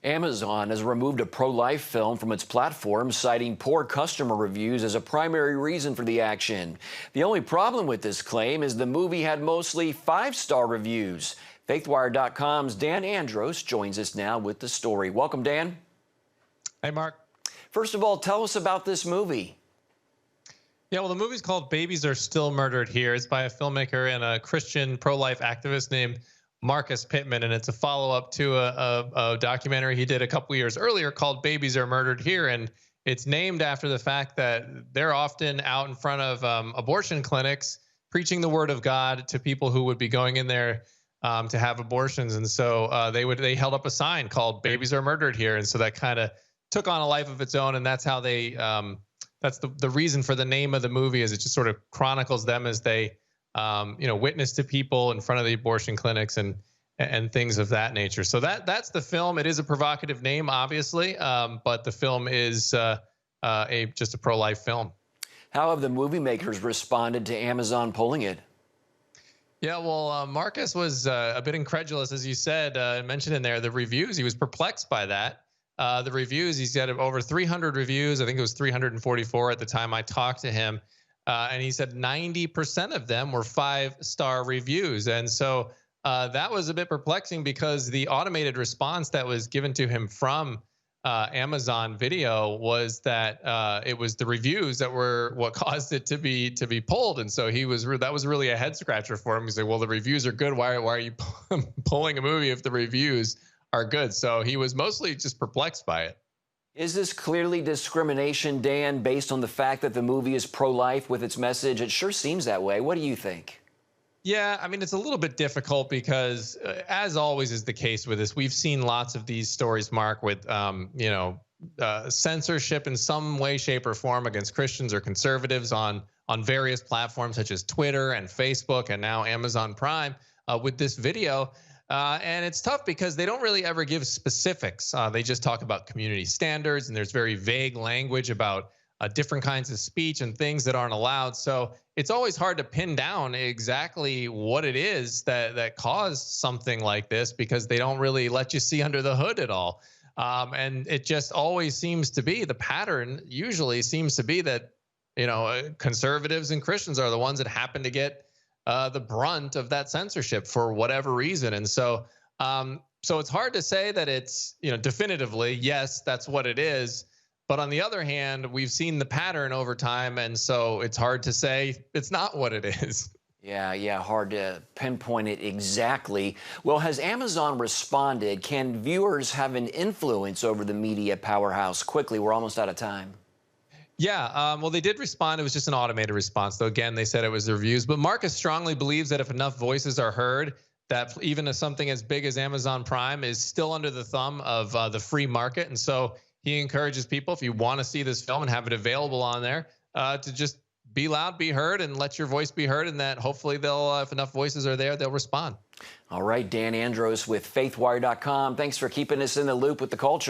Amazon has removed a pro-life film from its platform, citing poor customer reviews as a primary reason for the action. The only problem with this claim is the movie had mostly 5-star reviews. FaithWire.com's Dan Andros joins us now with the story. Welcome, Dan. Hey, Mark. First of all, tell us about this movie. Yeah, well, the movie's called Babies Are Still Murdered Here. It's by a filmmaker and a Christian pro-life activist named Marcus Pittman, and it's a follow-up to a documentary he did a couple years earlier called Babies Are Murdered Here, and it's named after the fact that they're often out in front of abortion clinics preaching the word of God to people who would be going in there to have abortions. And so they held up a sign called Babies Are Murdered Here, and so that kind of took on a life of its own, and that's how they that's the reason for the name of the movie, is it just sort of chronicles them as they witness to people in front of the abortion clinics and things of that nature. So that's the film. It is a provocative name, obviously, but the film is just a pro-life film. How have the movie makers responded to Amazon pulling it? Yeah, well, Marcus was a bit incredulous, as you said, mentioned in there, the reviews. He was perplexed by that. The reviews, he's got over 300 reviews. I think it was 344 at the time I talked to him. And he said 90% of them were 5-star reviews. And so that was a bit perplexing, because the automated response that was given to him from Amazon Video was that it was the reviews that were what caused it to be pulled. And so that was really a head scratcher for him. He said, well, the reviews are good. Why are you pulling a movie if the reviews are good? So he was mostly just perplexed by it. Is this clearly discrimination, Dan, based on the fact that the movie is pro-life with its message? It sure seems that way. What do you think? Yeah, I mean, it's a little bit difficult because, as always is the case with this, we've seen lots of these stories, Mark, with, censorship in some way, shape, or form against Christians or conservatives on various platforms such as Twitter and Facebook and now Amazon Prime with this video. And it's tough because they don't really ever give specifics. They just talk about community standards, and there's very vague language about different kinds of speech and things that aren't allowed. So it's always hard to pin down exactly what it is that caused something like this, because they don't really let you see under the hood at all. And it just always seems to be, the pattern usually seems to be that, conservatives and Christians are the ones that happen to get the brunt of that censorship for whatever reason. And so it's hard to say that it's, definitively, yes, that's what it is. But on the other hand, we've seen the pattern over time, and so it's hard to say it's not what it is. Yeah, hard to pinpoint it exactly. Well, has Amazon responded? Can viewers have an influence over the media powerhouse? Quickly, we're almost out of time. Yeah, well, they did respond. It was just an automated response, though. Again, they said it was the reviews. But Marcus strongly believes that if enough voices are heard, that even if something as big as Amazon Prime is still under the thumb of the free market. And so he encourages people, if you want to see this film and have it available on there, to just be loud, be heard, and let your voice be heard, and that hopefully they'll, if enough voices are there, they'll respond. All right, Dan Andros with FaithWire.com. Thanks for keeping us in the loop with the culture.